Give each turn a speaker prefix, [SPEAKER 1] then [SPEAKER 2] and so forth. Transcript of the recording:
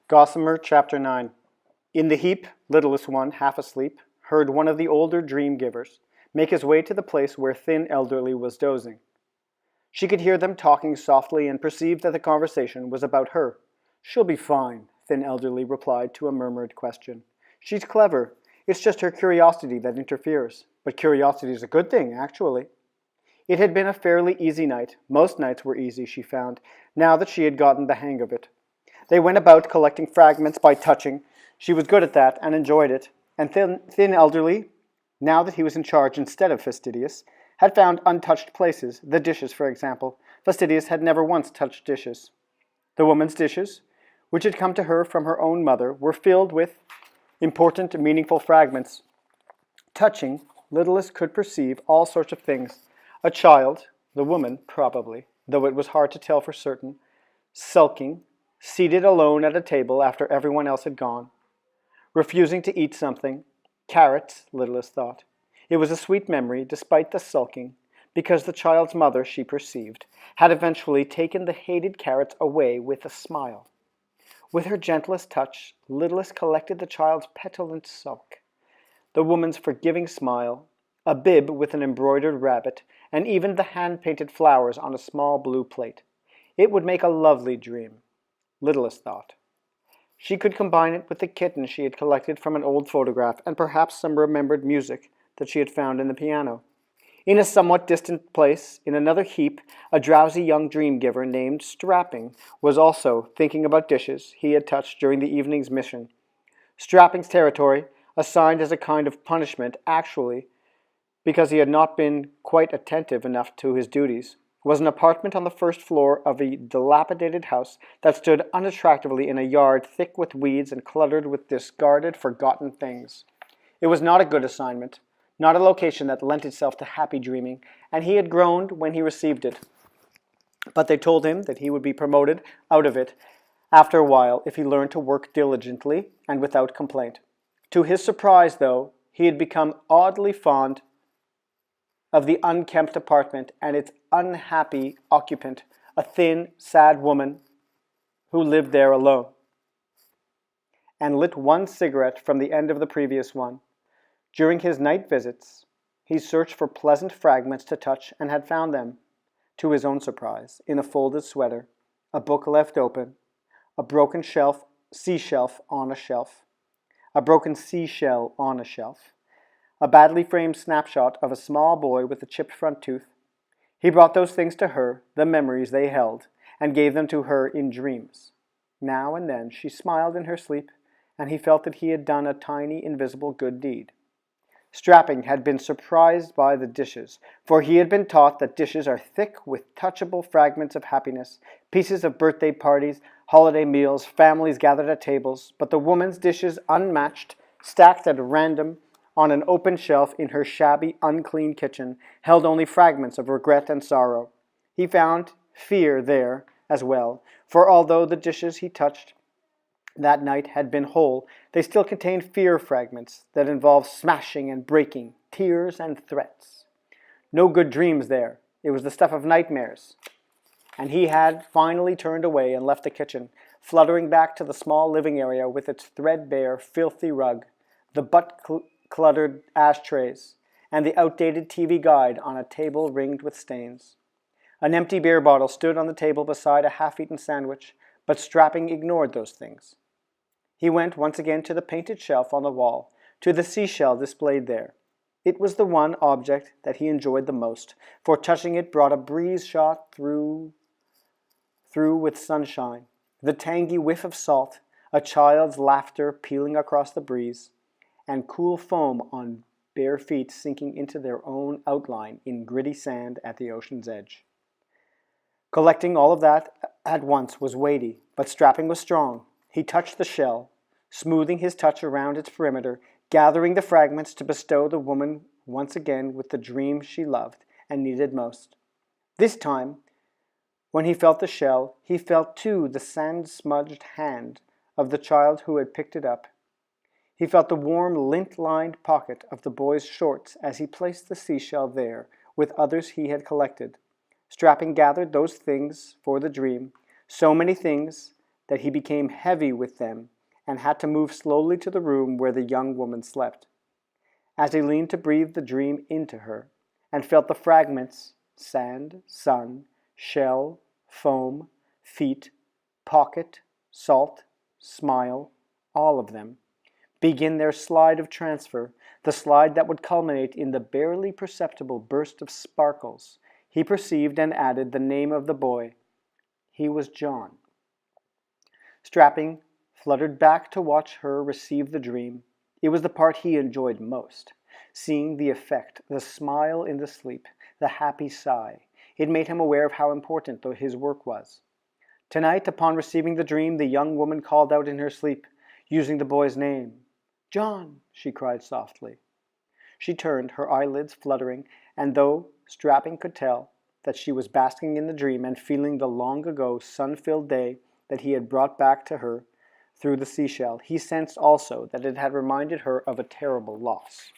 [SPEAKER 1] Gossamer, Chapter 9. In the heap, littlest one, half asleep, heard one of the older dream-givers make his way to the place where thin elderly was dozing. She could hear them talking softly and perceived that the conversation was about her. "She'll be fine," thin elderly replied to a murmured question. "She's clever. It's just her curiosity that interferes. But curiosity is a good thing, actually." It had been a fairly easy night. Most nights were easy, she found, now that she had gotten the hang of it. They went about collecting fragments by touching. She was good at that and enjoyed it. And thin elderly, now that he was in charge instead of Fastidious, had found untouched places, the dishes, for example. Fastidious had never once touched dishes. The woman's dishes, which had come to her from her own mother, were filled with important and meaningful fragments. Touching, littlest could perceive all sorts of things. A child, the woman probably, though it was hard to tell for certain, sulking, seated alone at a table after everyone else had gone, refusing to eat something, carrots, littlest thought. It was a sweet memory, despite the sulking, because the child's mother, she perceived, had eventually taken the hated carrots away with a smile. With her gentlest touch, littlest collected the child's petulant sulk, the woman's forgiving smile, a bib with an embroidered rabbit, and even the hand-painted flowers on a small blue plate. It would make a lovely dream, littlest thought. She could combine it with the kitten she had collected from an old photograph, and perhaps some remembered music that she had found in the piano. In a somewhat distant place, in another heap, a drowsy young dream-giver named Strapping was also thinking about dishes he had touched during the evening's mission. Strapping's territory, assigned as a kind of punishment, actually, because he had not been quite attentive enough to his duties, was an apartment on the first floor of a dilapidated house that stood unattractively in a yard thick with weeds and cluttered with discarded, forgotten things. It was not a good assignment, not a location that lent itself to happy dreaming, and he had groaned when he received it. But they told him that he would be promoted out of it after a while if he learned to work diligently and without complaint. To his surprise, though, he had become oddly fond of the unkempt apartment and its unhappy occupant, a thin, sad woman who lived there alone, and lit one cigarette from the end of the previous one. During his night visits, he searched for pleasant fragments to touch and had found them, to his own surprise, in a folded sweater, a book left open, a broken seashell on a shelf, a badly framed snapshot of a small boy with a chipped front tooth. He brought those things to her, the memories they held, and gave them to her in dreams. Now and then she smiled in her sleep, and he felt that he had done a tiny, invisible good deed. Strapping had been surprised by the dishes, for he had been taught that dishes are thick with touchable fragments of happiness, pieces of birthday parties, holiday meals, families gathered at tables, but the woman's dishes, unmatched, stacked at random, on an open shelf in her shabby, unclean kitchen, held only fragments of regret and sorrow. He found fear there as well, for although the dishes he touched that night had been whole, they still contained fear fragments that involved smashing and breaking, tears and threats. No good dreams there. It was the stuff of nightmares. And he had finally turned away and left the kitchen, fluttering back to the small living area with its threadbare, filthy rug, the cluttered ashtrays, and the outdated TV guide on a table ringed with stains. An empty beer bottle stood on the table beside a half-eaten sandwich, but Strapping ignored those things. He went once again to the painted shelf on the wall, to the seashell displayed there. It was the one object that he enjoyed the most, for touching it brought a breeze shot through with sunshine, the tangy whiff of salt, a child's laughter pealing across the breeze, and cool foam on bare feet sinking into their own outline in gritty sand at the ocean's edge. Collecting all of that at once was weighty, but Strapping was strong. He touched the shell, smoothing his touch around its perimeter, gathering the fragments to bestow the woman once again with the dream she loved and needed most. This time, when he felt the shell, he felt too the sand-smudged hand of the child who had picked it up. He felt the warm, lint-lined pocket of the boy's shorts as he placed the seashell there with others he had collected. Strapping gathered those things for the dream, so many things that he became heavy with them and had to move slowly to the room where the young woman slept. As he leaned to breathe the dream into her, and felt the fragments, sand, sun, shell, foam, feet, pocket, salt, smile, all of them, begin their slide of transfer, the slide that would culminate in the barely perceptible burst of sparkles, he perceived and added the name of the boy. He was John. Strapping fluttered back to watch her receive the dream. It was the part he enjoyed most. Seeing the effect, the smile in the sleep, the happy sigh, it made him aware of how important his work was. Tonight, upon receiving the dream, the young woman called out in her sleep, using the boy's name. "John," she cried softly. She turned, her eyelids fluttering, and though Strapping could tell that she was basking in the dream and feeling the long-ago sun-filled day that he had brought back to her through the seashell, he sensed also that it had reminded her of a terrible loss.